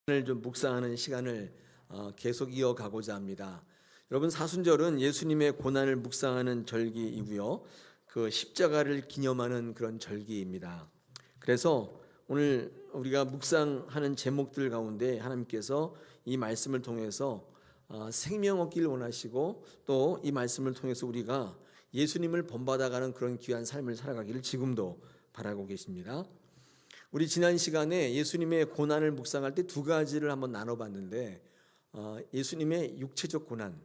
오늘 좀 묵상하는 시간을 계속 이어가고자 합니다. 여러분, 사순절은 예수님의 고난을 묵상하는 절기이고요, 그 십자가를 기념하는 그런 절기입니다. 그래서 오늘 우리가 묵상하는 제목들 가운데 하나님께서 이 말씀을 통해서 생명 얻기를 원하시고, 또 이 말씀을 통해서 우리가 예수님을 본받아가는 그런 귀한 삶을 살아가기를 지금도 바라고 계십니다. 우리 지난 시간에 예수님의 고난을 묵상할 때 두 가지를 한번 나눠봤는데, 예수님의 육체적 고난,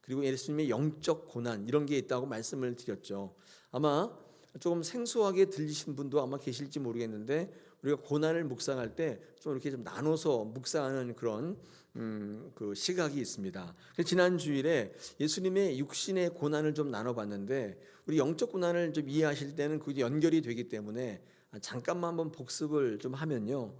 그리고 예수님의 영적 고난, 이런 게 있다고 말씀을 드렸죠. 아마 조금 생소하게 들리신 분도 아마 계실지 모르겠는데, 우리가 고난을 묵상할 때 좀 이렇게 좀 나눠서 묵상하는 그런 그 시각이 있습니다. 지난 주일에 예수님의 육신의 고난을 좀 나눠봤는데, 우리 영적 고난을 좀 이해하실 때는 그게 연결이 되기 때문에 잠깐만 한번 복습을 좀 하면요,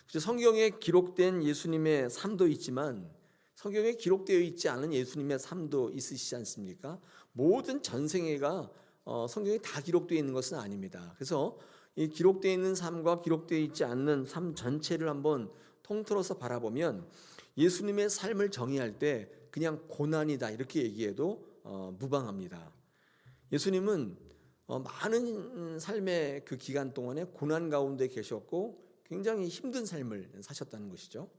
성경에 기록된 예수님의 삶도 있지만 성경에 기록되어 있지 않은 예수님의 삶도 있으시지 않습니까? 모든 전생애가 성경에 다 기록되어 있는 것은 아닙니다. 그래서 이 기록되어 있는 삶과 기록되어 있지 않는 삶 전체를 한번 통틀어서 바라보면 예수님의 삶을 정의할 때 그냥 고난이다 이렇게 얘기해도 무방합니다. 예수님은 많은 삶의 그 기간 동안에 고난 가운데 계셨고 굉장히 힘든 삶을 사셨다는 것이죠.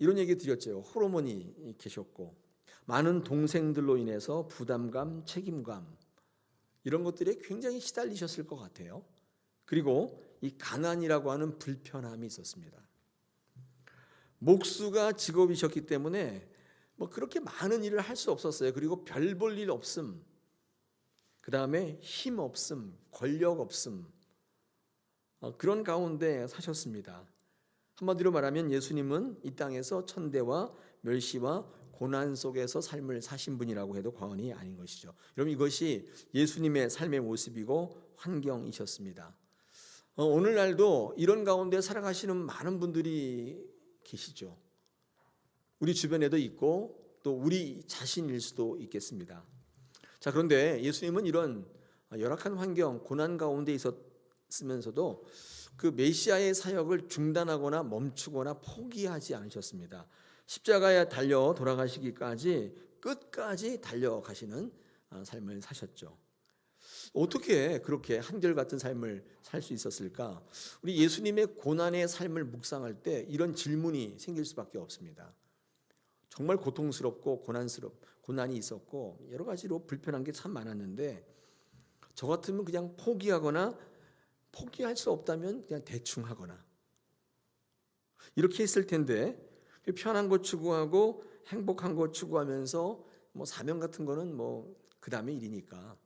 이런 얘기 드렸죠. 호르몬이 계셨고, 많은 동생들로 인해서 부담감, 책임감, 이런 것들에 굉장히 시달리셨을 것 같아요. 그리고 이 가난이라고 하는 불편함이 있었습니다. 목수가 직업이셨기 때문에 뭐 그렇게 많은 일을 할 수 없었어요. 그리고 별 볼 일 없음, 그 다음에 힘 없음, 권력 없음, 그런 가운데 사셨습니다. 한마디로 말하면 예수님은 이 땅에서 천대와 멸시와 고난 속에서 삶을 사신 분이라고 해도 과언이 아닌 것이죠. 여러분, 이것이 예수님의 삶의 모습이고 환경이셨습니다. 오늘날도 이런 가운데 살아가시는 많은 분들이 계시죠. 우리 주변에도 있고 또 우리 자신일 수도 있겠습니다. 자, 그런데 예수님은 이런 열악한 환경, 고난 가운데 있었으면서도 그 메시아의 사역을 중단하거나 멈추거나 포기하지 않으셨습니다. 십자가에 달려 돌아가시기까지 끝까지 달려가시는 삶을 사셨죠. 어떻게 그렇게 한결같은 삶을 살 수 있었을까? 우리 예수님의 고난의 삶을 묵상할 때 이런 질문이 생길 수밖에 없습니다. 정말 고통스럽고 고난이 있었고 여러 가지로 불편한 게 참 많았는데, 저 같으면 그냥 포기하거나, 포기할 수 없다면 그냥 대충 하거나 이렇게 했을 텐데, 편한 거 추구하고 행복한 거 추구하면서 뭐 사명 같은 거는 뭐 그 다음의 일이니까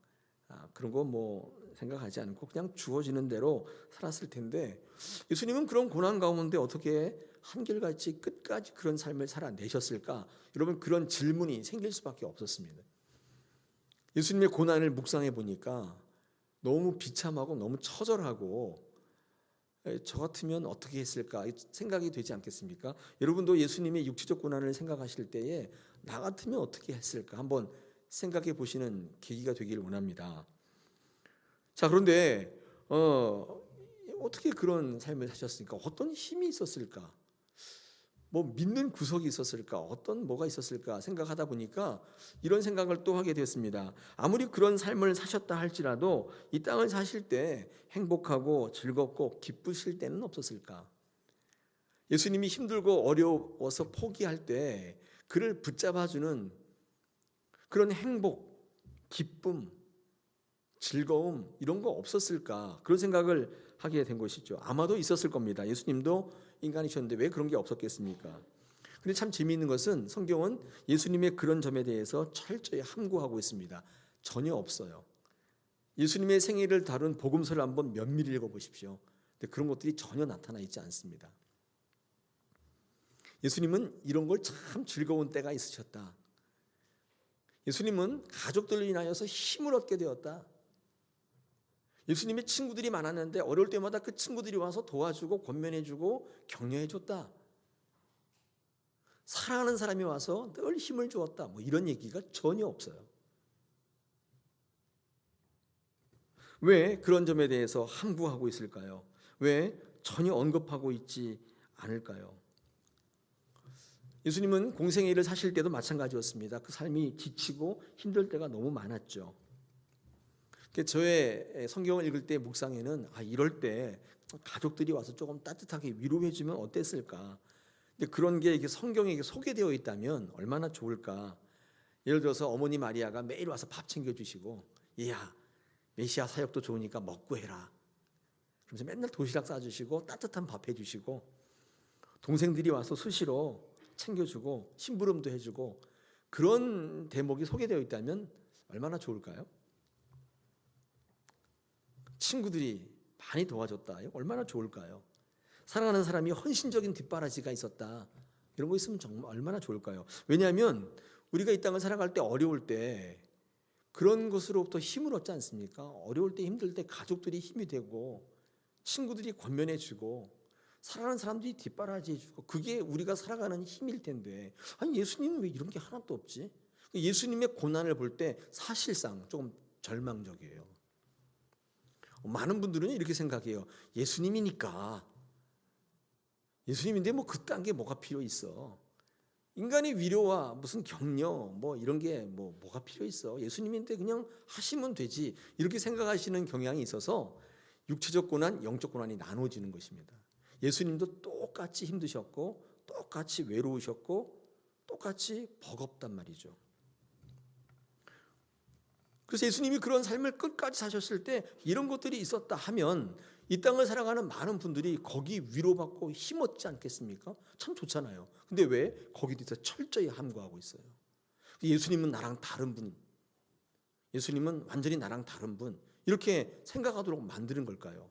그런 거 뭐 생각하지 않고 그냥 주어지는 대로 살았을 텐데, 예수님은 그런 고난 가운데 어떻게 한결같이 끝까지 그런 삶을 살아내셨을까? 여러분, 그런 질문이 생길 수밖에 없었습니다. 예수님의 고난을 묵상해 보니까 너무 비참하고 너무 처절하고, 저 같으면 어떻게 했을까 생각이 되지 않겠습니까? 여러분도 예수님의 육체적 고난을 생각하실 때에 나 같으면 어떻게 했을까 한번 생각해 보시는 계기가 되기를 원합니다. 자, 그런데 어떻게 그런 삶을 사셨을까? 어떤 힘이 있었을까? 뭐 믿는 구석이 있었을까? 어떤 뭐가 있었을까 생각하다 보니까 이런 생각을 또 하게 되었습니다. 아무리 그런 삶을 사셨다 할지라도 이 땅을 사실 때 행복하고 즐겁고 기쁘실 때는 없었을까? 예수님이 힘들고 어려워서 포기할 때 그를 붙잡아주는 그런 행복, 기쁨, 즐거움, 이런 거 없었을까? 그런 생각을 하게 된 것이죠. 아마도 있었을 겁니다. 예수님도 인간이셨는데 왜 그런 게 없었겠습니까? 근데 참 재미있는 것은 성경은 예수님의 그런 점에 대해서 철저히 함구하고 있습니다. 전혀 없어요. 예수님의 생애를 다룬 복음서를 한번 면밀히 읽어보십시오. 근데 그런 것들이 전혀 나타나 있지 않습니다. 예수님은 이런 걸 참 즐거운 때가 있으셨다. 예수님은 가족들로 인하여서 힘을 얻게 되었다. 예수님의 친구들이 많았는데 어려울 때마다 그 친구들이 와서 도와주고 권면해주고 격려해줬다. 사랑하는 사람이 와서 늘 힘을 주었다. 뭐 이런 얘기가 전혀 없어요. 왜 그런 점에 대해서 함구하고 있을까요? 왜 전혀 언급하고 있지 않을까요? 예수님은 공생의 일을 사실 때도 마찬가지였습니다. 그 삶이 지치고 힘들 때가 너무 많았죠. 저의 성경을 읽을 때 묵상에는 이럴 때 가족들이 와서 조금 따뜻하게 위로해주면 어땠을까? 근데 그런 게 성경에 소개되어 있다면 얼마나 좋을까? 예를 들어서 어머니 마리아가 매일 와서 밥 챙겨주시고, 얘야 메시아 사역도 좋으니까 먹고 해라. 그러면서 맨날 도시락 싸주시고 따뜻한 밥 해주시고, 동생들이 와서 수시로 챙겨주고 심부름도 해주고, 그런 대목이 소개되어 있다면 얼마나 좋을까요? 친구들이 많이 도와줬다. 얼마나 좋을까요? 사랑하는 사람이 헌신적인 뒷바라지가 있었다. 이런 거 있으면 정말 얼마나 좋을까요? 왜냐하면 우리가 이 땅을 살아갈 때 어려울 때 그런 것으로부터 힘을 얻지 않습니까? 어려울 때 힘들 때 가족들이 힘이 되고 친구들이 권면해주고 사랑하는 사람들이 뒷바라지해주고, 그게 우리가 살아가는 힘일 텐데 예수님은 왜 이런 게 하나도 없지? 예수님의 고난을 볼 때 사실상 조금 절망적이에요. 많은 분들은 이렇게 생각해요. 예수님이니까, 예수님인데 뭐 그딴 게 뭐가 필요 있어? 인간의 위로와 무슨 격려 뭐 이런 게 뭐가 필요 있어? 예수님인데 그냥 하시면 되지, 이렇게 생각하시는 경향이 있어서 육체적 고난, 영적 고난이 나눠지는 것입니다. 예수님도 똑같이 힘드셨고 똑같이 외로우셨고 똑같이 버겁단 말이죠. 그래서 예수님이 그런 삶을 끝까지 사셨을 때 이런 것들이 있었다 하면 이 땅을 살아가는 많은 분들이 거기 위로받고 힘없지 않겠습니까? 참 좋잖아요. 근데 왜 거기에 대해서 철저히 함구하고 있어요? 예수님은 나랑 다른 분, 예수님은 완전히 나랑 다른 분, 이렇게 생각하도록 만드는 걸까요?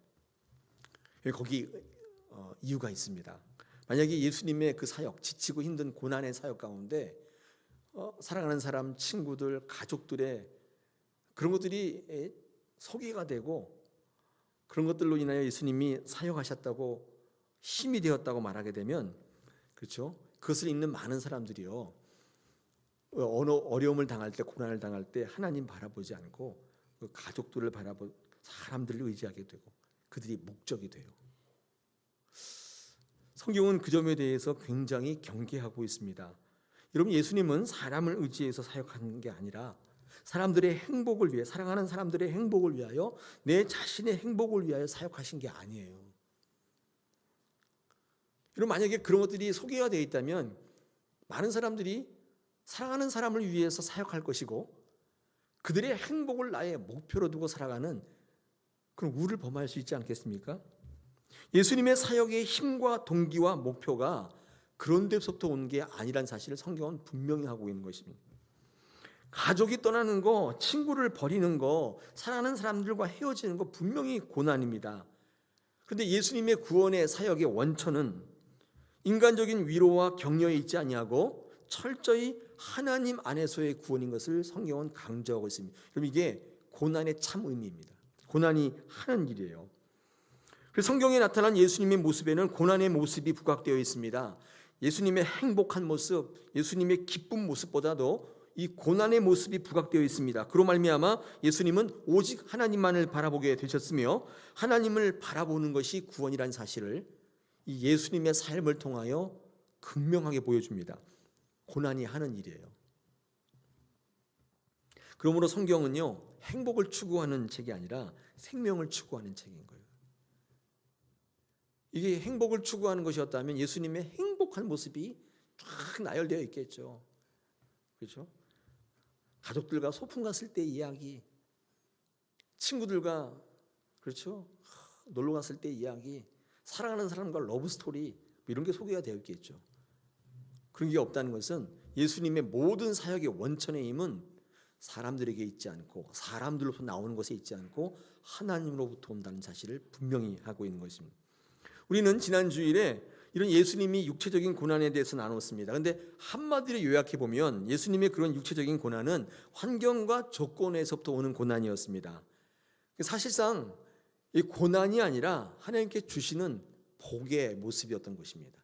거기 이유가 있습니다. 만약에 예수님의 그 사역, 지치고 힘든 고난의 사역 가운데 사랑하는 사람, 친구들, 가족들의 그런 것들이 소개가 되고 그런 것들로 인하여 예수님이 사역하셨다고 힘이 되었다고 말하게 되면, 그렇죠? 그것을 읽는 많은 사람들이요, 어느 어려움을 당할 때, 고난을 당할 때 하나님 바라보지 않고 그 가족들을 바라보, 사람들을 의지하게 되고 그들이 목적이 돼요. 성경은 그 점에 대해서 굉장히 경계하고 있습니다. 여러분, 예수님은 사람을 의지해서 사역하는 게 아니라 사람들의 행복을 위해, 사랑하는 사람들의 행복을 위하여, 내 자신의 행복을 위하여 사역하신 게 아니에요. 여러분, 만약에 그런 것들이 소개가 되어 있다면 많은 사람들이 사랑하는 사람을 위해서 사역할 것이고 그들의 행복을 나의 목표로 두고 살아가는 그런 우를 범할 수 있지 않겠습니까? 예수님의 사역의 힘과 동기와 목표가 그런 데서부터 온 게 아니란 사실을 성경은 분명히 하고 있는 것입니다. 가족이 떠나는 거, 친구를 버리는 거, 사랑하는 사람들과 헤어지는 거 분명히 고난입니다. 그런데 예수님의 구원의 사역의 원천은 인간적인 위로와 격려에 있지 아니하고 철저히 하나님 안에서의 구원인 것을 성경은 강조하고 있습니다. 그럼 이게 고난의 참 의미입니다. 고난이 하는 일이에요. 그래서 성경에 나타난 예수님의 모습에는 고난의 모습이 부각되어 있습니다. 예수님의 행복한 모습, 예수님의 기쁜 모습보다도 이 고난의 모습이 부각되어 있습니다. 그로 말미암아 예수님은 오직 하나님만을 바라보게 되셨으며 하나님을 바라보는 것이 구원이라는 사실을 이 예수님의 삶을 통하여 극명하게 보여줍니다. 고난이 하는 일이에요. 그러므로 성경은요, 행복을 추구하는 책이 아니라 생명을 추구하는 책인 거예요. 이게 행복을 추구하는 것이었다면 예수님의 행복한 모습이 쫙 나열되어 있겠죠. 그렇죠? 가족들과 소풍 갔을 때 이야기, 친구들과, 그렇죠, 놀러 갔을 때 이야기, 사랑하는 사람과 러브 스토리, 이런 게 소개가 되어 있겠죠. 그런 게 없다는 것은 예수님의 모든 사역의 원천의 힘은 사람들에게 있지 않고 사람들로부터 나오는 것에 있지 않고 하나님으로부터 온다는 사실을 분명히 하고 있는 것입니다. 우리는 지난 주일에 이런 예수님이 육체적인 고난에 대해서 나눴습니다. 그런데 한마디로 요약해 보면 예수님의 그런 육체적인 고난은 환경과 조건에서부터 오는 고난이었습니다. 사실상 이 고난이 아니라 하나님께 주시는 복의 모습이었던 것입니다.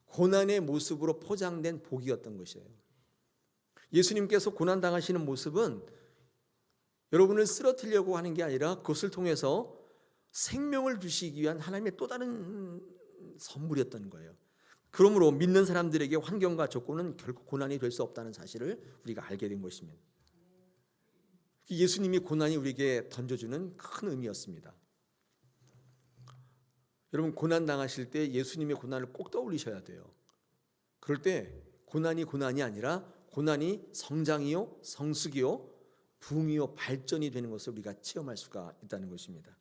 고난의 모습으로 포장된 복이었던 것이에요. 예수님께서 고난 당하시는 모습은 여러분을 쓰러뜨리려고 하는 게 아니라 그것을 통해서 생명을 주시기 위한 하나님의 또 다른 선물이었던 거예요. 그러므로 믿는 사람들에게 환경과 조건은 결코 고난이 될 수 없다는 사실을 우리가 알게 된 것입니다. 예수님이 고난이 우리에게 던져주는 큰 의미였습니다. 여러분, 고난 당하실 때 예수님의 고난을 꼭 떠올리셔야 돼요. 그럴 때 고난이 아니라 고난이 성장이요, 성숙이요, 부흥이요, 발전이 되는 것을 우리가 체험할 수가 있다는 것입니다.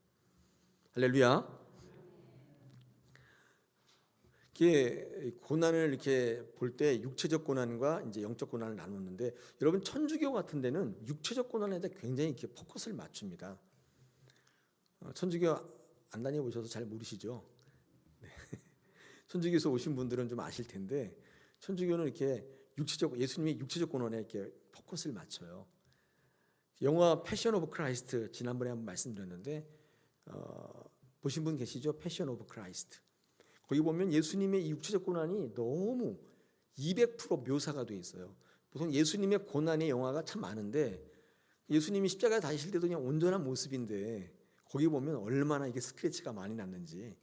할렐루야. 이게 고난을 이렇게 볼 때 육체적 고난과 이제 영적 고난을 나누는데, 여러분 천주교 같은 데는 육체적 고난에 대해 굉장히 이렇게 포커스를 맞춥니다. 천주교 안 다녀보셔서 잘 모르시죠? 네. 천주교에서 오신 분들은 좀 아실 텐데, 천주교는 이렇게 예수님의 육체적 고난에 이렇게 포커스를 맞춰요. 영화 패션 오브 크라이스트 지난번에 한번 말씀드렸는데 보신 분 계시죠? 패션 오브 크라이스트. 거기 보면 예수님의 육체적 고난이 너무 200% 묘사가 돼 있어요. 보통 예수님의 고난의 영화가 참 많은데 예수님이 십자가에 다니실 때도 그냥 온전한 모습인데 거기 보면 얼마나 이게 스크래치가 많이 났는지,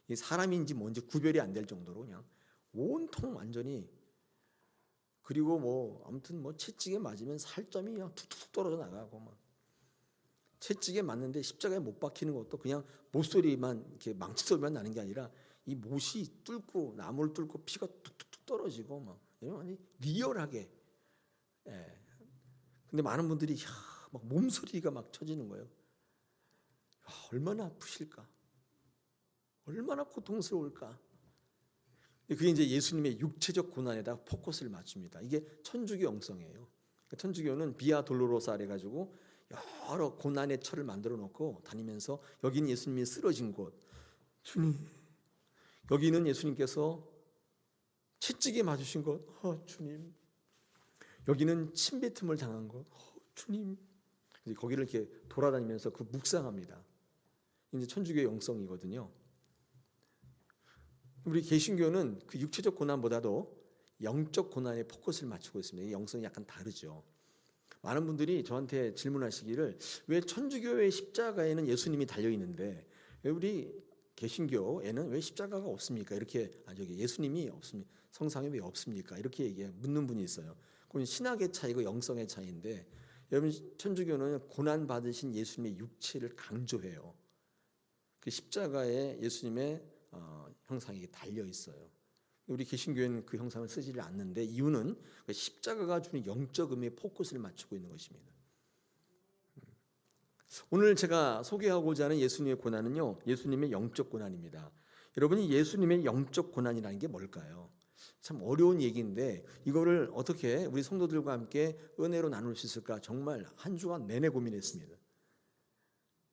이 사람인지 뭔지 구별이 안 될 정도로 그냥 온통 완전히, 그리고 뭐 아무튼 뭐 채찍에 맞으면 살점이 그냥 툭툭 떨어져 나가고, 막 채찍에 맞는데 십자가에 못 박히는 것도 그냥 못소리만 이렇게 망치 소리만 나는 게 아니라 이 못이 뚫고 나무를 뚫고 피가 툭툭툭 떨어지고 막 아니 리얼하게. 예. 근데 많은 분들이 막 몸소리가 막 쳐지는 거예요. 얼마나 아프실까? 얼마나 고통스러울까? 그게 이제 예수님의 육체적 고난에다 포커스를 맞춥니다. 이게 천주교 영성이에요. 천주교는 비아 돌로로사 해가지고 여러 고난의 철을 만들어 놓고 다니면서, 여기는 예수님이 쓰러진 곳, 주님. 여기는 예수님께서 채찍에 맞으신 곳, 주님. 여기는 침뱉음을 당한 곳, 주님. 거기를 이렇게 돌아다니면서 그 묵상합니다. 이제 천주교 영성이거든요. 우리 개신교는 그 육체적 고난보다도 영적 고난에 포커스를 맞추고 있습니다. 이 영성이 약간 다르죠. 많은 분들이 저한테 질문하시기를, 왜 천주교의 십자가에는 예수님이 달려 있는데 왜 우리 개신교에는 왜 십자가가 없습니까? 이렇게 예수님이 없습니까? 성상에 왜 없습니까? 이렇게 묻는 분이 있어요. 그건 신학의 차이고 영성의 차이인데, 여러분 천주교는 고난 받으신 예수님의 육체를 강조해요. 그 십자가에 예수님의 형상이 달려 있어요. 우리 개신교회는 그 형상을 쓰지를 않는데, 이유는 십자가가 주는 영적 의미에 포커스를 맞추고 있는 것입니다. 오늘 제가 소개하고자 하는 예수님의 고난은요, 예수님의 영적 고난입니다. 여러분이 예수님의 영적 고난이라는 게 뭘까요? 참 어려운 얘기인데 이거를 어떻게 우리 성도들과 함께 은혜로 나눌 수 있을까 정말 한 주간 내내 고민했습니다.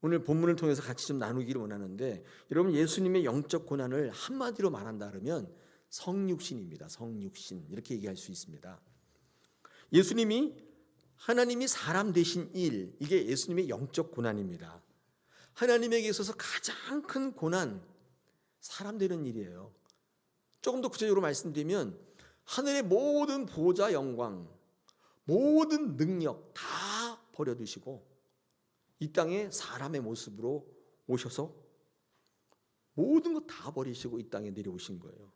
오늘 본문을 통해서 같이 좀 나누기를 원하는데, 여러분 예수님의 영적 고난을 한마디로 말한다 그러면 성육신입니다. 성육신, 이렇게 얘기할 수 있습니다. 하나님이 사람 되신 일, 이게 예수님의 영적 고난입니다. 하나님에게 있어서 가장 큰 고난, 사람 되는 일이에요. 조금 더 구체적으로 말씀드리면 하늘의 모든 보좌 영광, 모든 능력 다 버려두시고 이 땅에 사람의 모습으로 오셔서 모든 것 다 버리시고 이 땅에 내려오신 거예요.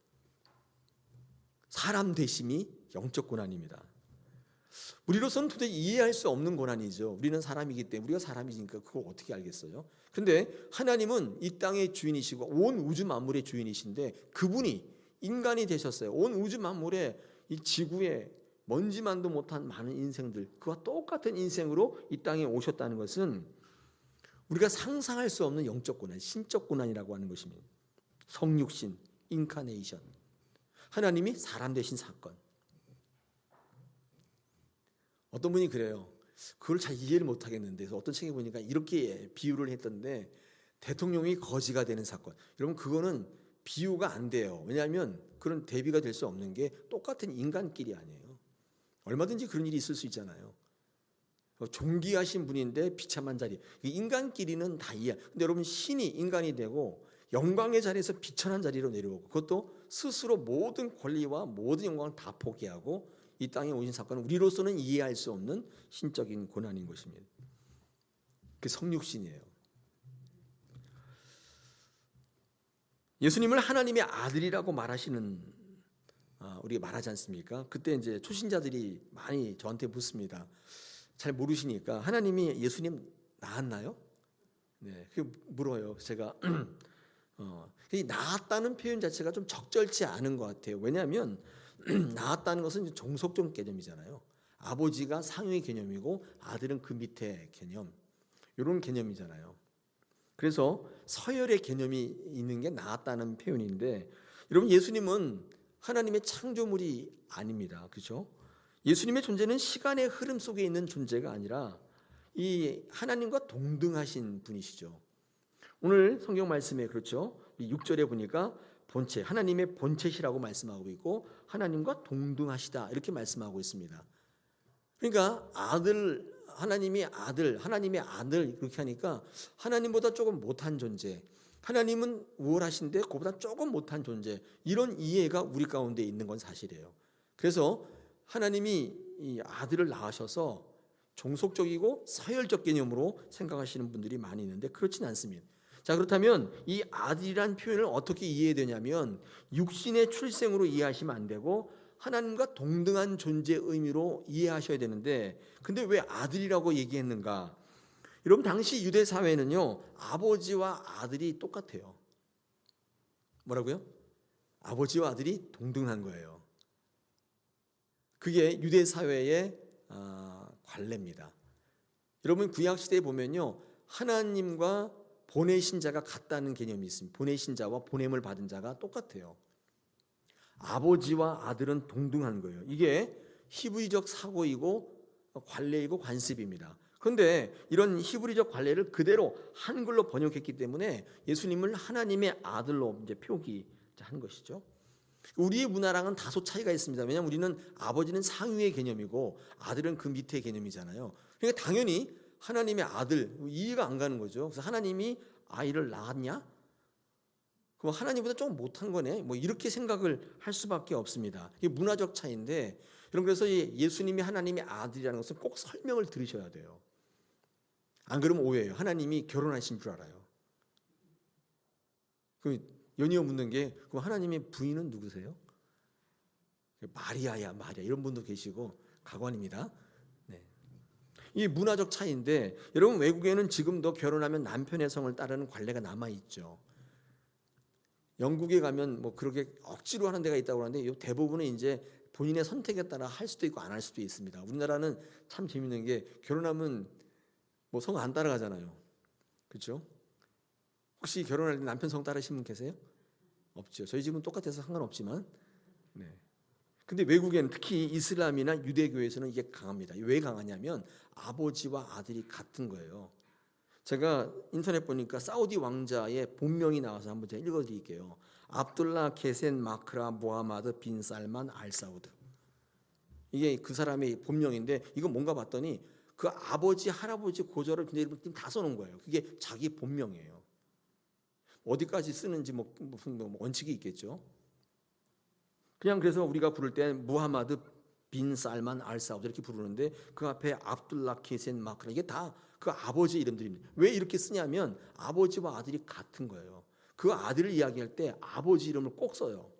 사람 되심이 영적 고난입니다. 우리로서는 도저히 이해할 수 없는 고난이죠. 우리는 사람이기 때문에, 우리가 사람이니까 그걸 어떻게 알겠어요? 근데 하나님은 이 땅의 주인이시고 온 우주 만물의 주인이신데 그분이 인간이 되셨어요. 온 우주 만물의 이 지구에 먼지만도 못한 많은 인생들, 그와 똑같은 인생으로 이 땅에 오셨다는 것은 우리가 상상할 수 없는 영적 고난, 신적 고난이라고 하는 것입니다. 성육신, 인카네이션, 하나님이 사람 되신 사건. 어떤 분이 그래요. 그걸 잘 이해를 못하겠는데, 그래서 어떤 책에 보니까 이렇게 비유를 했던데, 대통령이 거지가 되는 사건. 여러분 그거는 비유가 안 돼요. 왜냐하면 그런 대비가 될 수 없는 게 똑같은 인간끼리 아니에요. 얼마든지 그런 일이 있을 수 있잖아요. 존귀하신 분인데 비참한 자리, 인간끼리는 다 이해. 근데 여러분 신이 인간이 되고 영광의 자리에서 비천한 자리로 내려오고, 그것도 스스로 모든 권리와 모든 영광을 다 포기하고 이 땅에 오신 사건은 우리로서는 이해할 수 없는 신적인 고난인 것입니다. 그게 성육신이에요. 예수님을 하나님의 아들이라고 말하시는 우리가 말하지 않습니까? 그때 이제 초신자들이 많이 저한테 묻습니다. 잘 모르시니까 하나님이 예수님 낳았나요? 네, 그 물어요. 제가 이 낳았다는 표현 자체가 좀 적절치 않은 것 같아요. 왜냐하면 낳았다는 것은 종속적 개념이잖아요. 아버지가 상위 개념이고 아들은 그 밑에 개념, 이런 개념이잖아요. 그래서 서열의 개념이 있는 게 낳았다는 표현인데, 여러분 예수님은 하나님의 창조물이 아닙니다. 그렇죠? 예수님의 존재는 시간의 흐름 속에 있는 존재가 아니라 이 하나님과 동등하신 분이시죠. 오늘 성경 말씀에 그렇죠. 6절에 보니까 본체, 하나님의 본체시라고 말씀하고 있고 하나님과 동등하시다 이렇게 말씀하고 있습니다. 그러니까 하나님의 아들 그렇게 하니까 하나님보다 조금 못한 존재, 하나님은 우월하신데 그보다 조금 못한 존재, 이런 이해가 우리 가운데 있는 건 사실이에요. 그래서 하나님이 이 아들을 낳으셔서 종속적이고 서열적 개념으로 생각하시는 분들이 많이 있는데 그렇지는 않습니다. 자, 그렇다면 이 아들이란 표현을 어떻게 이해해야 되냐면 육신의 출생으로 이해하시면 안 되고 하나님과 동등한 존재의 의미로 이해하셔야 되는데, 근데 왜 아들이라고 얘기했는가? 여러분 당시 유대 사회는요 아버지와 아들이 똑같아요. 뭐라고요? 아버지와 아들이 동등한 거예요. 그게 유대 사회의 관례입니다. 여러분 구약 시대에 보면요 하나님과 보내신 자가 같다는 개념이 있습니다. 보내신 자와 보냄을 받은 자가 똑같아요. 아버지와 아들은 동등한 거예요. 이게 히브리적 사고이고 관례이고 관습입니다. 그런데 이런 히브리적 관례를 그대로 한글로 번역했기 때문에 예수님을 하나님의 아들로 이제 표기한 것이죠. 우리의 문화랑은 다소 차이가 있습니다. 왜냐하면 우리는 아버지는 상위의 개념이고 아들은 그 밑의 개념이잖아요. 그러니까 당연히 하나님의 아들, 이해가 안 가는 거죠. 그래서 하나님이 아이를 낳았냐? 그럼 하나님보다 조금 못한 거네. 뭐 이렇게 생각을 할 수밖에 없습니다. 이게 문화적 차이인데, 여러분 그래서 예수님이 하나님의 아들이라는 것은 꼭 설명을 들으셔야 돼요. 안 그러면 오해해요. 하나님이 결혼하신 줄 알아요. 그럼 연이어 묻는 게, 그럼 하나님의 부인은 누구세요? 마리아 이런 분도 계시고 가관입니다. 네. 이 문화적 차이인데, 여러분 외국에는 지금도 결혼하면 남편의 성을 따르는 관례가 남아 있죠. 영국에 가면 뭐 그렇게 억지로 하는 데가 있다고 하는데 대부분은 이제 본인의 선택에 따라 할 수도 있고 안 할 수도 있습니다. 우리나라는 참 재밌는 게 결혼하면 뭐 성 안 따라가잖아요. 그렇죠? 혹시 결혼할 때 남편 성 따르신 분 계세요? 없죠. 저희 집은 똑같아서 상관없지만. 네. 근데 외국에는 특히 이슬람이나 유대교에서는 이게 강합니다. 왜 강하냐면 아버지와 아들이 같은 거예요. 제가 인터넷 보니까 사우디 왕자의 본명이 나와서 한번 제가 읽어드릴게요. 압둘라 게센 마크라 모하마드 빈 살만 알 사우드. 이게 그 사람의 본명인데 이거 뭔가 봤더니 그 아버지, 할아버지, 고조를 다 써놓은 거예요. 그게 자기 본명이에요. 어디까지 쓰는지 무슨 원칙이 있겠죠. 그냥 그래서 우리가 부를 때 무하마드 빈 살만 알 사우드 이렇게 부르는데 그 앞에 압둘라 게센 마크라 이게 다 그 아버지 이름들입니다. 왜 이렇게 쓰냐면 아버지와 아들이 같은 거예요. 그 아들을 이야기할 때 아버지 이름을 꼭 써요.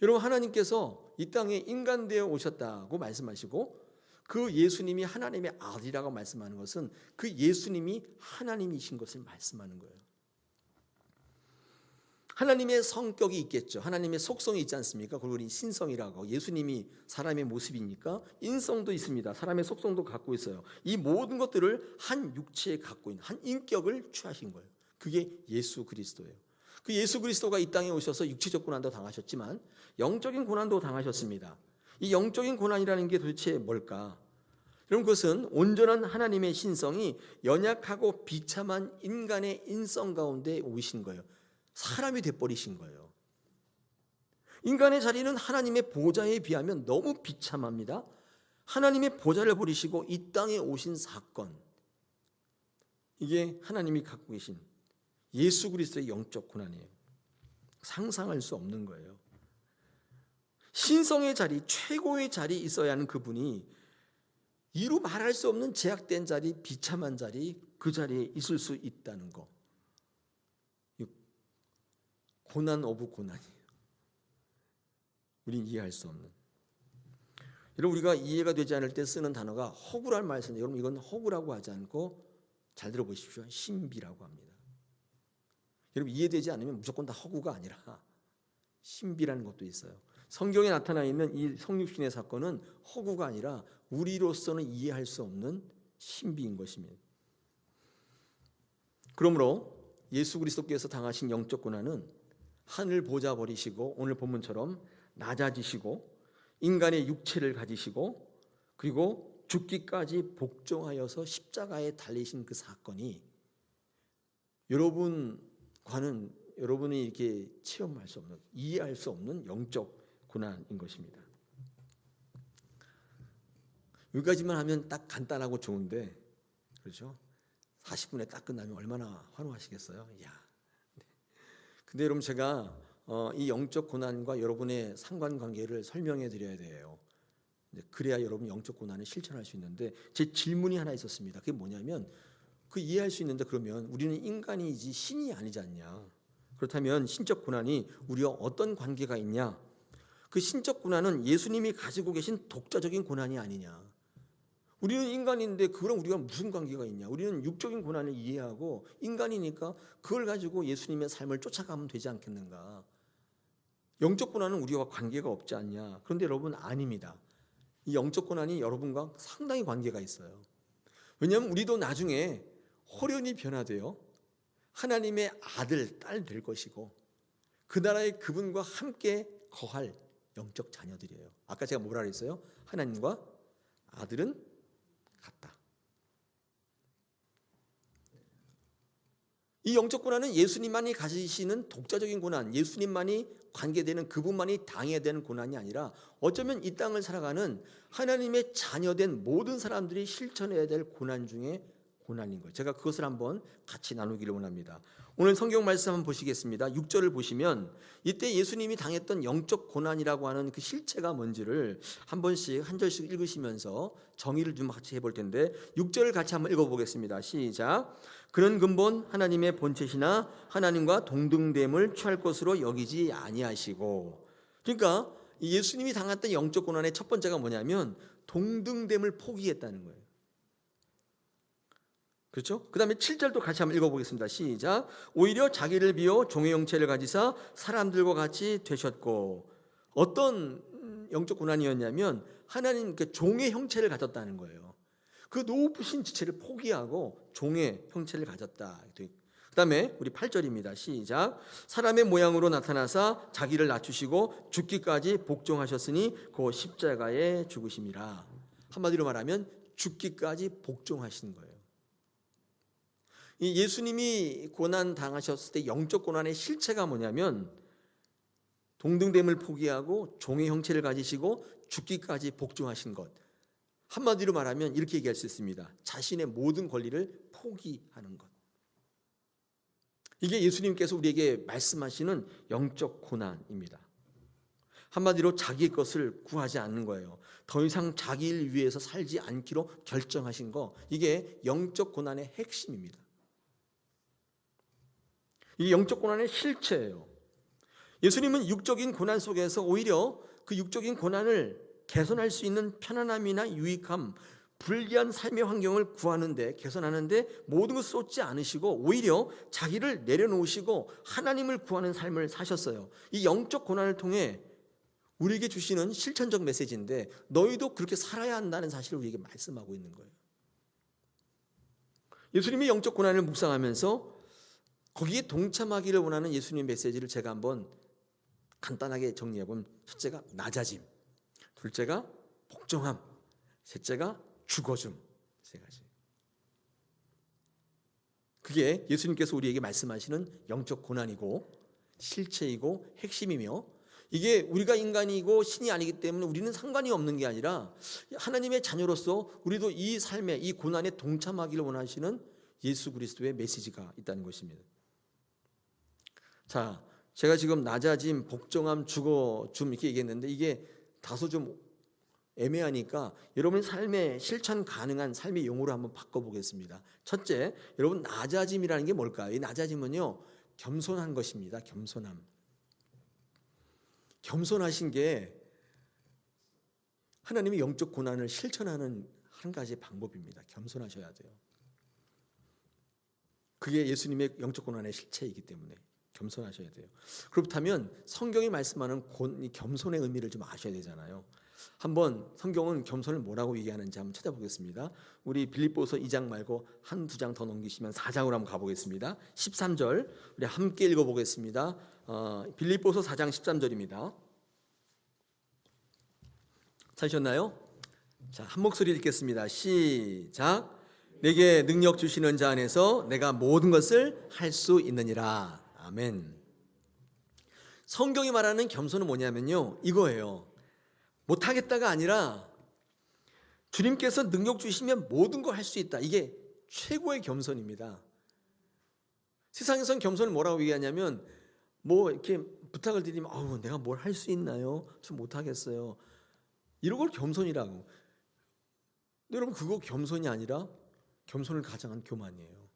여러분 하나님께서 이 땅에 인간 되어 오셨다고 말씀하시고 그 예수님이 하나님의 아들이라고 말씀하는 것은 그 예수님이 하나님이신 것을 말씀하는 거예요. 하나님의 성격이 있겠죠. 하나님의 속성이 있지 않습니까? 그리고 우리 신성이라고, 예수님이 사람의 모습이니까 인성도 있습니다. 사람의 속성도 갖고 있어요. 이 모든 것들을 한 육체에 갖고 있는 한 인격을 취하신 거예요. 그게 예수 그리스도예요. 그 예수 그리스도가 이 땅에 오셔서 육체적 고난도 당하셨지만 영적인 고난도 당하셨습니다. 이 영적인 고난이라는 게 도대체 뭘까? 여러분 그것은 온전한 하나님의 신성이 연약하고 비참한 인간의 인성 가운데 오신 거예요. 사람이 돼버리신 거예요. 인간의 자리는 하나님의 보좌에 비하면 너무 비참합니다. 하나님의 보좌를 버리시고 이 땅에 오신 사건, 이게 하나님이 갖고 계신 예수 그리스도의 영적 고난이에요. 상상할 수 없는 거예요. 신성의 자리, 최고의 자리에 있어야 하는 그분이 이루 말할 수 없는 제약된 자리, 비참한 자리, 그 자리에 있을 수 있다는 거. 고난 오브 고난이에요. 우린 이해할 수 없는. 여러분, 우리가 이해가 되지 않을 때 쓰는 단어가 허구란 말을 쓰는데, 여러분 이건 허구라고 하지 않고 잘 들어보십시오. 신비라고 합니다. 여러분, 이해되지 않으면 무조건 다 허구가 아니라 신비라는 것도 있어요. 성경에 나타나 있는 이 성육신의 사건은 허구가 아니라 우리로서는 이해할 수 없는 신비인 것입니다. 그러므로 예수 그리스도께서 당하신 영적 고난은 하늘 보좌 버리시고 오늘 본문처럼 낮아지시고 인간의 육체를 가지시고 그리고 죽기까지 복종하여서 십자가에 달리신 그 사건이 여러분과는 여러분이 이렇게 체험할 수 없는, 이해할 수 없는 영적 고난인 것입니다. 여기까지만 하면 딱 간단하고 좋은데, 그렇죠? 40분에 딱 끝나면 얼마나 환호하시겠어요? 야. 근데 여러분, 제가 이 영적 고난과 여러분의 상관관계를 설명해 드려야 돼요. 그래야 여러분 영적 고난을 실천할 수 있는데, 제 질문이 하나 있었습니다. 그게 뭐냐면, 그 이해할 수 있는데 그러면 우리는 인간이지 신이 아니지 않냐? 그렇다면 신적 고난이 우리와 어떤 관계가 있냐? 그 신적 고난은 예수님이 가지고 계신 독자적인 고난이 아니냐? 우리는 인간인데 그거랑 우리가 무슨 관계가 있냐? 우리는 육적인 고난을 이해하고 인간이니까 그걸 가지고 예수님의 삶을 쫓아가면 되지 않겠는가? 영적 고난은 우리와 관계가 없지 않냐? 그런데 여러분, 아닙니다. 이 영적 고난이 여러분과 상당히 관계가 있어요. 왜냐하면 우리도 나중에 호련히 변화되어 하나님의 아들, 딸 될 것이고 그 나라의 그분과 함께 거할 영적 자녀들이에요. 아까 제가 뭐라 그랬어요? 하나님과 아들은 같다. 이 영적 고난은 예수님만이 가지시는 독자적인 고난, 예수님만이 관계되는, 그분만이 당해야 되는 고난이 아니라 어쩌면 이 땅을 살아가는 하나님의 자녀된 모든 사람들이 실천해야 될 고난 중에 고난인 거예요. 제가 그것을 한번 같이 나누기를 원합니다. 오늘 성경 말씀 한번 보시겠습니다. 6절을 보시면 이때 예수님이 당했던 영적 고난이라고 하는 그 실체가 뭔지를 한 번씩 한 절씩 읽으시면서 정의를 좀 같이 해볼 텐데, 6절을 같이 한번 읽어보겠습니다. 시작. 그런 근본 하나님의 본체시나 하나님과 동등됨을 취할 것으로 여기지 아니하시고. 그러니까 예수님이 당했던 영적 고난의 첫 번째가 뭐냐면 동등됨을 포기했다는 거예요. 그렇죠? 그 다음에 7절도 같이 한번 읽어보겠습니다. 시작. 오히려 자기를 비워 종의 형체를 가지사 사람들과 같이 되셨고. 어떤 영적 고난이었냐면 하나님 종의 형체를 가졌다는 거예요. 그 높으신 지체를 포기하고 종의 형체를 가졌다. 그 다음에 우리 8절입니다. 시작. 사람의 모양으로 나타나사 자기를 낮추시고 죽기까지 복종하셨으니 그 십자가에 죽으심이라. 한마디로 말하면 죽기까지 복종하신 거예요. 이 예수님이 고난 당하셨을 때 영적 고난의 실체가 뭐냐면 동등됨을 포기하고 종의 형체를 가지시고 죽기까지 복종하신 것. 한마디로 말하면 이렇게 얘기할 수 있습니다. 자신의 모든 권리를 포기하는 것. 이게 예수님께서 우리에게 말씀하시는 영적 고난입니다. 한마디로 자기의 것을 구하지 않는 거예요. 더 이상 자기를 위해서 살지 않기로 결정하신 거. 이게 영적 고난의 핵심입니다. 이 영적 고난의 실체예요. 예수님은 육적인 고난 속에서 오히려 그 육적인 고난을 개선할 수 있는 편안함이나 유익함, 불리한 삶의 환경을 구하는데, 개선하는데 모든 것을 쏟지 않으시고 오히려 자기를 내려놓으시고 하나님을 구하는 삶을 사셨어요. 이 영적 고난을 통해 우리에게 주시는 실천적 메시지인데, 너희도 그렇게 살아야 한다는 사실을 우리에게 말씀하고 있는 거예요. 예수님이 영적 고난을 묵상하면서 거기에 동참하기를 원하는 예수님의 메시지를 제가 한번 간단하게 정리해보면, 첫째가 낮아짐, 둘째가 복종함, 셋째가 죽어줌. 세 가지. 그게 예수님께서 우리에게 말씀하시는 영적 고난이고 실체이고 핵심이며, 이게 우리가 인간이고 신이 아니기 때문에 우리는 상관이 없는 게 아니라 하나님의 자녀로서 우리도 이 삶에, 이 고난에 동참하기를 원하시는 예수 그리스도의 메시지가 있다는 것입니다. 자, 제가 지금 낮아짐, 복종함, 죽어줌 이렇게 얘기했는데 이게 다소 좀 애매하니까 여러분의 삶에 실천 가능한 삶의 용어로 한번 바꿔보겠습니다. 첫째, 여러분 낮아짐이라는 게 뭘까요? 이 낮아짐은요, 겸손한 것입니다. 겸손함. 겸손하신 게 하나님의 영적 고난을 실천하는 한 가지의 방법입니다. 겸손하셔야 돼요. 그게 예수님의 영적 고난의 실체이기 때문에 겸손하셔야 돼요. 그렇다면 성경이 말씀하는 이 겸손의 의미를 좀 아셔야 되잖아요. 한번 성경은 겸손을 뭐라고 얘기하는지 한번 찾아보겠습니다. 우리 빌립보서 2장 말고 한두 장 더 넘기시면 4장으로 한번 가보겠습니다. 13절 우리 함께 읽어보겠습니다. 빌립보서 4장 13절입니다. 찾으셨나요? 자, 한 목소리 읽겠습니다. 시작. 내게 능력 주시는 자 안에서 내가 모든 것을 할 수 있느니라. 아멘. 성경이 말하는 겸손은 뭐냐면요, 이거예요. 못하겠다가 아니라 주님께서 능력 주시면 모든 걸 할 수 있다. 이게 최고의 겸손입니다. 세상에선 겸손을 뭐라고 얘기하냐면 뭐 이렇게 부탁을 드리면 내가 뭘 할 수 있나요? 저 못하겠어요. 이런 걸 겸손이라고. 여러분, 그거 겸손이 아니라 겸손을 가장한 교만이에요.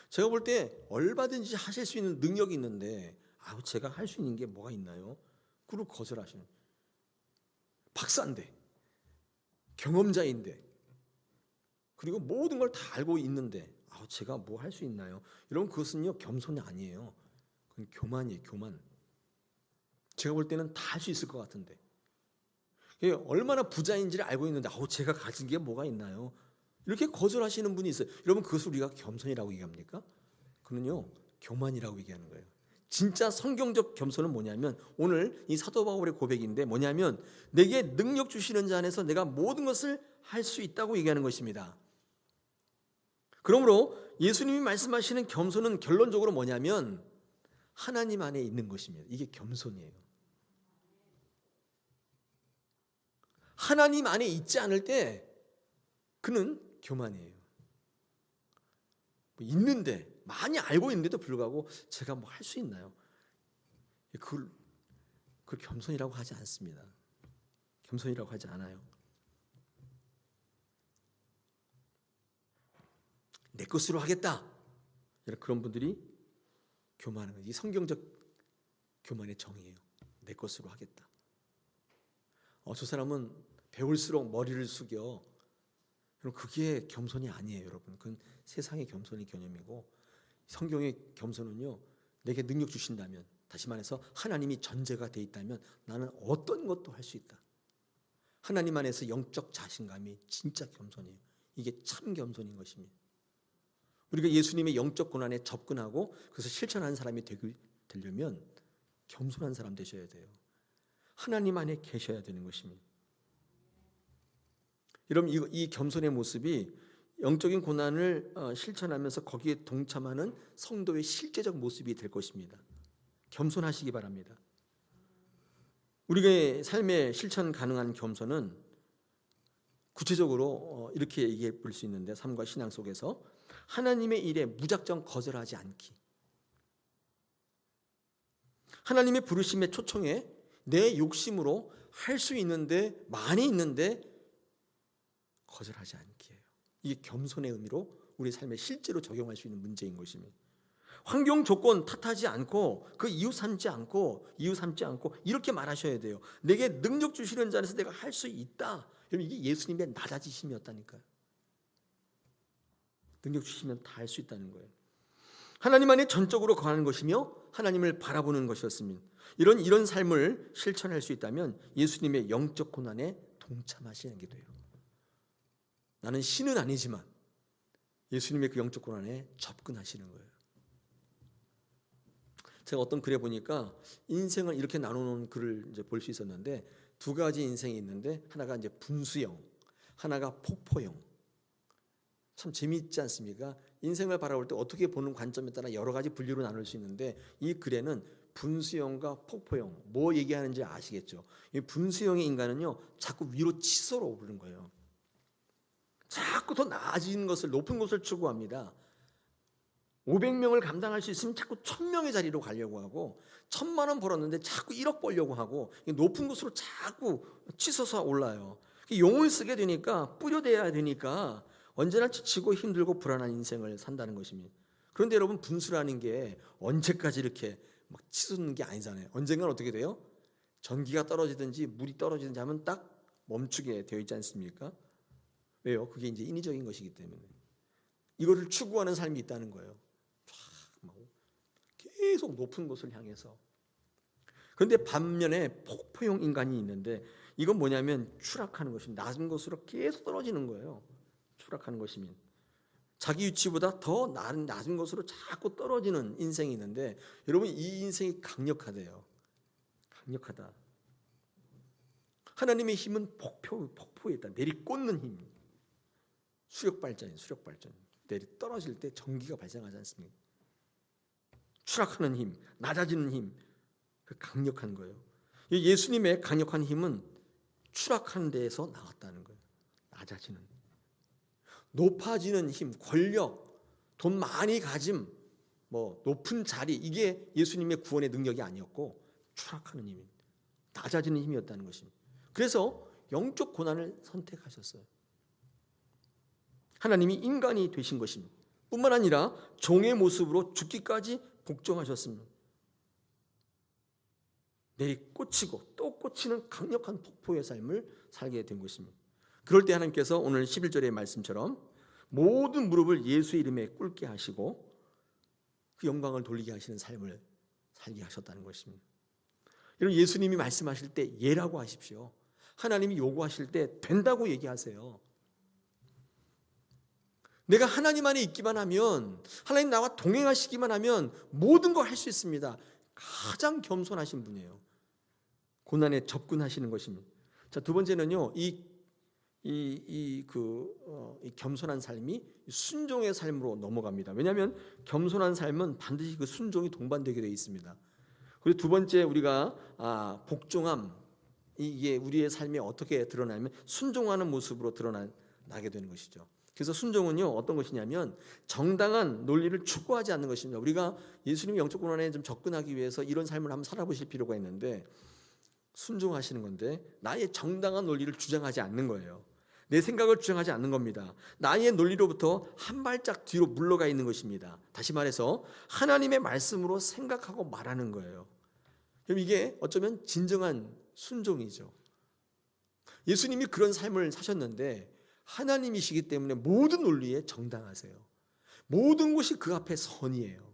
제가 볼 때 얼마든지 하실 수 있는 능력이 있는데 제가 할 수 있는 게 뭐가 있나요? 그걸 거절하시는. 박사인데, 경험자인데, 그리고 모든 걸 다 알고 있는데 제가 뭐 할 수 있나요? 여러분, 그것은요 겸손이 아니에요. 그건 교만이에요. 교만. 제가 볼 때는 다 할 수 있을 것 같은데, 얼마나 부자인지를 알고 있는데 제가 가진 게 뭐가 있나요? 이렇게 거절하시는 분이 있어요. 여러분, 그것을 우리가 겸손이라고 얘기합니까? 그는요 교만이라고 얘기하는 거예요. 진짜 성경적 겸손은 뭐냐면, 오늘 이 사도 바울의 고백인데 뭐냐면, 내게 능력 주시는 자 안에서 내가 모든 것을 할 수 있다고 얘기하는 것입니다. 그러므로 예수님이 말씀하시는 겸손은 결론적으로 뭐냐면 하나님 안에 있는 것입니다. 이게 겸손이에요. 하나님 안에 있지 않을 때 그는 교만이에요. 있는데, 많이 알고 있는데도 불구하고 제가 뭐 할 수 있나요? 그걸 겸손이라고 하지 않습니다. 겸손이라고 하지 않아요. 내 것으로 하겠다, 그런 분들이 교만하는 거예요. 이 성경적 교만의 정의예요. 내 것으로 하겠다. 저 사람은 배울수록 머리를 숙여. 여러분, 그게 겸손이 아니에요. 여러분, 그건 세상의 겸손의 개념이고, 성경의 겸손은요, 내게 능력 주신다면, 다시 말해서 하나님이 전제가 돼 있다면 나는 어떤 것도 할 수 있다. 하나님 안에서 영적 자신감이 진짜 겸손이에요. 이게 참 겸손인 것입니다. 우리가 예수님의 영적 고난에 접근하고 그래서 실천하는 사람이 되려면 겸손한 사람 되셔야 돼요. 하나님 안에 계셔야 되는 것입니다. 여러분, 이 겸손의 모습이 영적인 고난을 실천하면서 거기에 동참하는 성도의 실제적 모습이 될 것입니다. 겸손하시기 바랍니다. 우리의 삶에 실천 가능한 겸손은 구체적으로 이렇게 얘기해 볼 수 있는데, 삶과 신앙 속에서 하나님의 일에 무작정 거절하지 않기. 하나님의 부르심의 초청에 내 욕심으로 할 수 있는데, 많이 있는데 거절하지 않기예요. 이게 겸손의 의미로 우리 삶에 실제로 적용할 수 있는 문제인 것입니다. 환경 조건 탓하지 않고 그 이유 삼지 않고 이렇게 말하셔야 돼요. 내게 능력 주시는 자 안에서 내가 할 수 있다. 여러분, 이게 예수님의 낮아지심이었다니까요. 능력 주시면 다 할 수 있다는 거예요. 하나님 안에 전적으로 거하는 것이며 하나님을 바라보는 것이었습니다. 이런 삶을 실천할 수 있다면 예수님의 영적 고난에 동참하시는 게 돼요. 나는 신은 아니지만 예수님의 그 영적 고난에 접근하시는 거예요. 제가 어떤 글에 보니까 인생을 이렇게 나누는 글을 이제 볼 수 있었는데, 두 가지 인생이 있는데, 하나가 이제 분수형, 하나가 폭포형. 참 재미있지 않습니까? 인생을 바라볼 때 어떻게 보는 관점에 따라 여러 가지 분류로 나눌 수 있는데, 이 글에는 분수형과 폭포형, 뭐 얘기하는지 아시겠죠? 이 분수형의 인간은요, 자꾸 위로 치솟아 오르는 거예요. 자꾸 더 나아진 것을, 높은 곳을 추구합니다. 500명을 감당할 수 있으면 자꾸 1000명의 자리로 가려고 하고, 1000만 원 벌었는데 자꾸 1억 벌려고 하고, 높은 곳으로 자꾸 치솟아 올라요. 용을 쓰게 되니까, 뿌려대야 되니까 언제나 지치고 힘들고 불안한 인생을 산다는 것입니다. 그런데 여러분, 분수라는 게 언제까지 이렇게 막 치솟는 게 아니잖아요. 언젠가는 어떻게 돼요? 전기가 떨어지든지 물이 떨어지든지 하면 딱 멈추게 되어 있지 않습니까? 왜요? 그게 이제 인위적인 것이기 때문에. 이거를 추구하는 삶이 있다는 거예요. 계속 높은 곳을 향해서. 그런데 반면에 폭포형 인간이 있는데 이건 뭐냐면 추락하는 것입니다. 낮은 곳으로 계속 떨어지는 거예요. 추락하는 것이면. 자기 위치보다 더 낮은 곳으로 자꾸 떨어지는 인생이 있는데 여러분 이 인생이 강력하대요. 강력하다. 하나님의 힘은 폭포에 있다. 내리꽂는 힘. 수력 발전. 내리 떨어질 때 전기가 발생하지 않습니까? 추락하는 힘, 낮아지는 힘, 그 강력한 거예요. 예수님의 강력한 힘은 추락하는 데에서 나왔다는 거예요. 낮아지는, 높아지는 힘, 권력, 돈 많이 가짐, 높은 자리, 이게 예수님의 구원의 능력이 아니었고 추락하는 힘이, 낮아지는 힘이었다는 것입니다. 그래서 영적 고난을 선택하셨어요. 하나님이 인간이 되신 것입니다. 뿐만 아니라 종의 모습으로 죽기까지 복종하셨습니다. 내리꽂히고 또 꽂히는 강력한 폭포의 삶을 살게 된 것입니다. 그럴 때 하나님께서 오늘 11절의 말씀처럼 모든 무릎을 예수의 이름에 꿇게 하시고 그 영광을 돌리게 하시는 삶을 살게 하셨다는 것입니다. 여러분 예수님이 말씀하실 때 예라고 하십시오. 하나님이 요구하실 때 된다고 얘기하세요. 내가 하나님 안에 있기만 하면, 하나님 나와 동행하시기만 하면 모든 걸 할 수 있습니다. 가장 겸손하신 분이에요. 고난에 접근하시는 것입니다. 자, 두 번째는요, 이 겸손한 삶이 순종의 삶으로 넘어갑니다. 왜냐하면 겸손한 삶은 반드시 그 순종이 동반되게 되어 있습니다. 그리고 두 번째 우리가 복종함, 이게 우리의 삶에 어떻게 드러나면 순종하는 모습으로 드러나게 되는 것이죠. 그래서 순종은요 어떤 것이냐면 정당한 논리를 추구하지 않는 것입니다. 우리가 예수님의 영적 고난에 좀 접근하기 위해서 이런 삶을 한번 살아보실 필요가 있는데 순종하시는 건데 나의 정당한 논리를 주장하지 않는 거예요. 내 생각을 주장하지 않는 겁니다. 나의 논리로부터 한 발짝 뒤로 물러가 있는 것입니다. 다시 말해서 하나님의 말씀으로 생각하고 말하는 거예요. 그럼 이게 어쩌면 진정한 순종이죠. 예수님이 그런 삶을 사셨는데 하나님이시기 때문에 모든 논리에 정당하세요. 모든 것이 그 앞에 선이에요.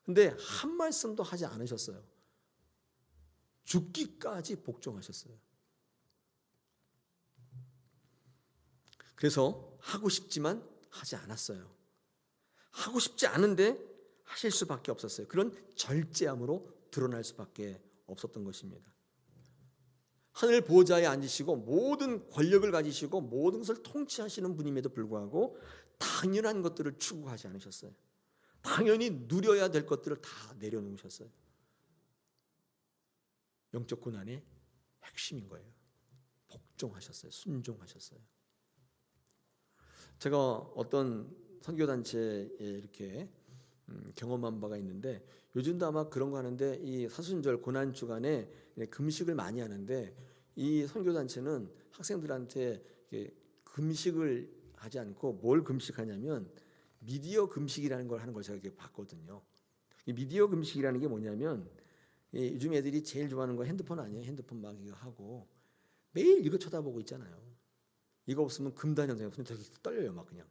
근데 한 말씀도 하지 않으셨어요. 죽기까지 복종하셨어요. 그래서 하고 싶지만 하지 않았어요. 하고 싶지 않은데 하실 수밖에 없었어요. 그런 절제함으로 드러날 수밖에 없었던 것입니다. 하늘 보좌에 앉으시고 모든 권력을 가지시고 모든 것을 통치하시는 분임에도 불구하고 당연한 것들을 추구하지 않으셨어요. 당연히 누려야 될 것들을 다 내려놓으셨어요. 영적 고난의 핵심인 거예요. 복종하셨어요. 순종하셨어요. 제가 어떤 선교단체에 이렇게 경험한 바가 있는데 요즘도 아마 그런 거 하는데 이 사순절 고난 주간에 금식을 많이 하는데 이 선교단체는 학생들한테 금식을 하지 않고 뭘 금식하냐면 미디어 금식이라는 걸 하는 걸 제가 봤거든요. 이 미디어 금식이라는 게 뭐냐면 요즘 애들이 제일 좋아하는 거 핸드폰 아니에요? 핸드폰 막 이거 하고 매일 이거 쳐다보고 있잖아요. 이거 없으면 금단현상이 손이 되게 떨려요, 막 그냥.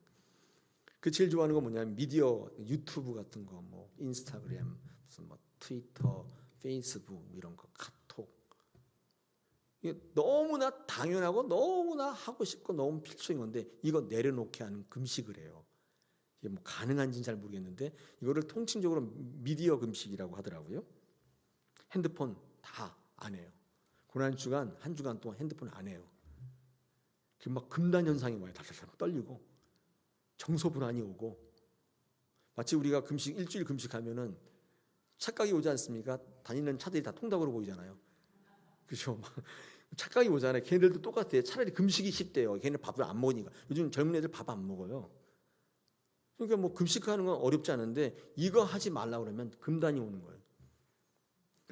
그 제일 좋아하는 거 뭐냐면 미디어, 유튜브 같은 거, 뭐 인스타그램, 무슨 뭐 트위터, 페이스북 이런 거, 카톡. 이게 너무나 당연하고 너무나 하고 싶고 너무 필수인 건데 이거 내려놓게 하는 금식을 해요. 이게 뭐 가능한지는 잘 모르겠는데 이거를 통칭적으로 미디어 금식이라고 하더라고요. 핸드폰 다 안 해요. 고난 주간 한 주간 동안 핸드폰 안 해요. 그 막 금단 현상이 와요. 달달달 떨리고 정서 불안이 오고 마치 우리가 금식 일주일 금식하면은 착각이 오지 않습니까? 다니는 차들이 다 통닭으로 보이잖아요. 그렇죠? 착각이 오잖아요. 걔네들도 똑같아요. 차라리 금식이 쉽대요. 걔네 밥을 안 먹으니까. 요즘 젊은 애들 밥 안 먹어요. 그러니까 뭐 금식하는 건 어렵지 않은데 이거 하지 말라 그러면 금단이 오는 거예요.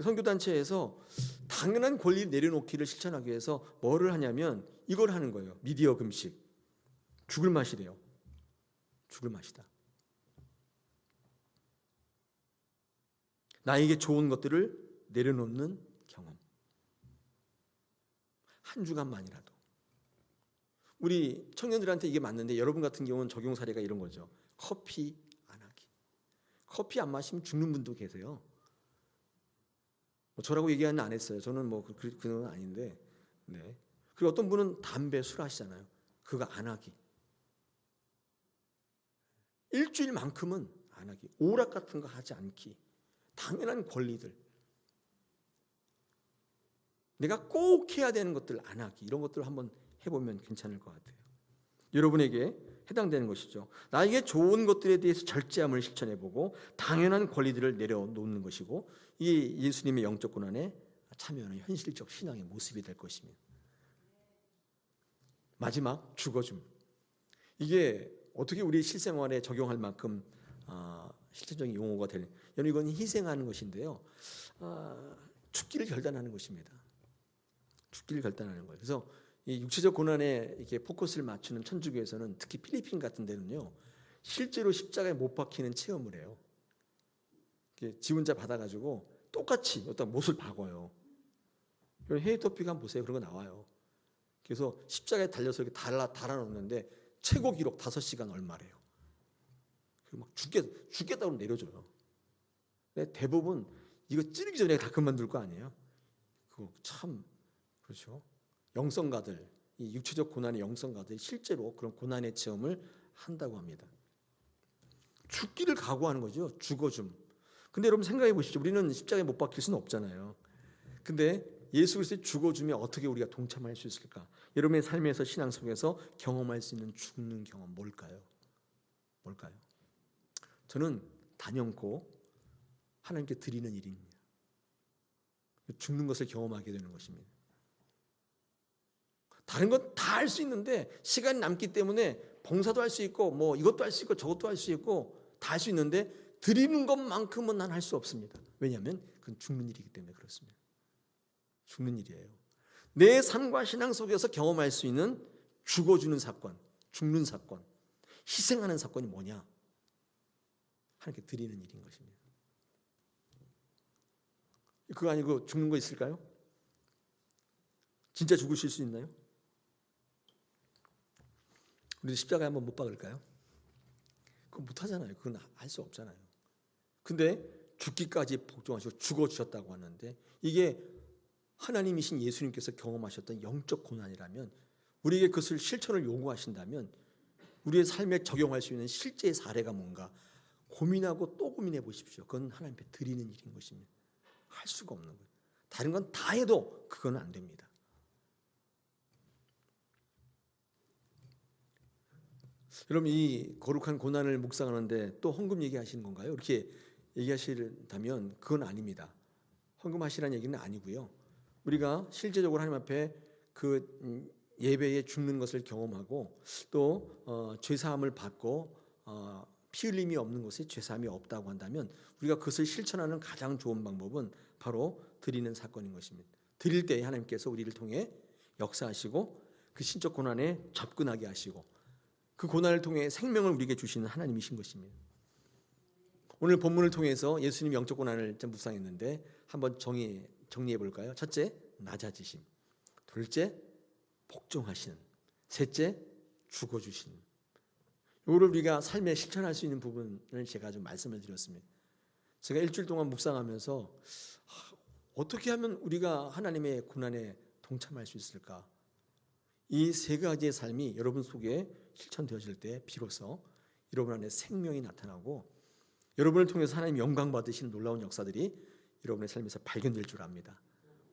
선교단체에서 당연한 권리 내려놓기를 실천하기 위해서 뭐를 하냐면 이걸 하는 거예요. 미디어 금식. 죽을 맛이래요. 죽을 맛이다. 나에게 좋은 것들을 내려놓는 경험. 한 주간만이라도. 우리 청년들한테 이게 맞는데 여러분 같은 경우는 적용 사례가 이런 거죠. 커피 안 하기. 커피 안 마시면 죽는 분도 계세요. 저라고 얘기는 안 했어요. 저는 그건 아닌데. 네. 그리고 어떤 분은 담배, 술 하시잖아요. 그거 안 하기. 일주일만큼은 안 하기. 오락 같은 거 하지 않기. 당연한 권리들. 내가 꼭 해야 되는 것들 안 하기. 이런 것들을 한번 해보면 괜찮을 것 같아요. 여러분에게 해당되는 것이죠. 나에게 좋은 것들에 대해서 절제함을 실천해보고 당연한 권리들을 내려놓는 것이고, 이게 예수님의 영적 고난에 참여하는 현실적 신앙의 모습이 될 것입니다. 마지막, 죽어줌. 이게 어떻게 우리 실생활에 적용할 만큼 실질적인 용어가 되는, 여러분 이건 희생하는 것인데요. 죽기를 결단하는 것입니다. 죽기를 결단하는 거예요. 그래서 이 육체적 고난에 이렇게 포커스를 맞추는 천주교에서는, 특히 필리핀 같은 데는요, 실제로 십자가에 못 박히는 체험을 해요. 지 혼자 받아가지고 똑같이 어떤 못을 박아요. 헤이토픽 한번 보세요. 그런 거 나와요. 그래서 십자가에 달려서 이렇게 달아놓는데 최고 기록 5시간 얼마래요. 그리고 막 죽겠다고 내려줘요. 근데 대부분 이거 찌르기 전에 다 그만둘 거 아니에요. 그거 참 그렇죠. 영성가들, 이 육체적 고난의 영성가들이 실제로 그런 고난의 체험을 한다고 합니다. 죽기를 각오하는 거죠. 죽어줌. 근데 여러분 생각해 보시죠. 우리는 십자가에 못 박힐 수는 없잖아요. 근데 예수 그리스도의 죽어줌에 어떻게 우리가 동참할 수 있을까? 여러분의 삶에서, 신앙 속에서 경험할 수 있는 죽는 경험 뭘까요? 저는 단연코 하나님께 드리는 일입니다. 죽는 것을 경험하게 되는 것입니다. 다른 건 다 할 수 있는데 시간이 남기 때문에 봉사도 할 수 있고 이것도 할 수 있고 저것도 할 수 있고 다 할 수 있는데 드리는 것만큼은 난 할 수 없습니다. 왜냐하면 그건 죽는 일이기 때문에 그렇습니다. 죽는 일이에요. 내 삶과 신앙 속에서 경험할 수 있는 죽어주는 사건, 죽는 사건, 희생하는 사건이 뭐냐? 하나님께 드리는 일인 것입니다. 그거 아니고 죽는 거 있을까요? 진짜 죽으실 수 있나요? 우리 십자가에 한번 못 박을까요? 그건 못 하잖아요. 그건 할 수 없잖아요. 근데 죽기까지 복종하시고 죽어주셨다고 하는데, 이게 하나님이신 예수님께서 경험하셨던 영적 고난이라면, 우리에게 그것을 실천을 요구하신다면 우리의 삶에 적용할 수 있는 실제의 사례가 뭔가 고민하고 또 고민해 보십시오. 그건 하나님 앞에 드리는 일인 것입니다. 할 수가 없는 거예요. 다른 건 다 해도 그건 안 됩니다. 여러분, 이 거룩한 고난을 묵상하는데 또 헌금 얘기하시는 건가요? 이렇게 얘기하신다면 그건 아닙니다. 헌금하시라는 얘기는 아니고요. 우리가 실제적으로 하나님 앞에 그 예배에 죽는 것을 경험하고 또 죄사함을 받고 피 흘림이 없는 곳에 죄사함이 없다고 한다면, 우리가 그것을 실천하는 가장 좋은 방법은 바로 드리는 사건인 것입니다. 드릴 때 하나님께서 우리를 통해 역사하시고 그 신적 고난에 접근하게 하시고 그 고난을 통해 생명을 우리에게 주시는 하나님이신 것입니다. 오늘 본문을 통해서 예수님 영적 고난을 좀 묵상했는데 한번 정리해 볼까요? 첫째, 낮아지심. 둘째, 복종하시는. 셋째, 죽어주시는. 이거를 우리가 삶에 실천할 수 있는 부분을 제가 좀 말씀을 드렸습니다. 제가 일주일 동안 묵상하면서 어떻게 하면 우리가 하나님의 고난에 동참할 수 있을까? 이 세 가지의 삶이 여러분 속에 실천되어질 때 비로소 여러분 안에 생명이 나타나고 여러분을 통해서 하나님 영광 받으시는 놀라운 역사들이 여러분의 삶에서 발견될 줄 압니다.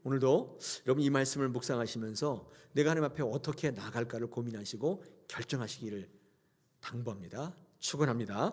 오늘도 여러분 이 말씀을 묵상하시면서 내가 하나님 앞에 어떻게 나아갈까를 고민하시고 결정하시기를 당부합니다. 축원합니다.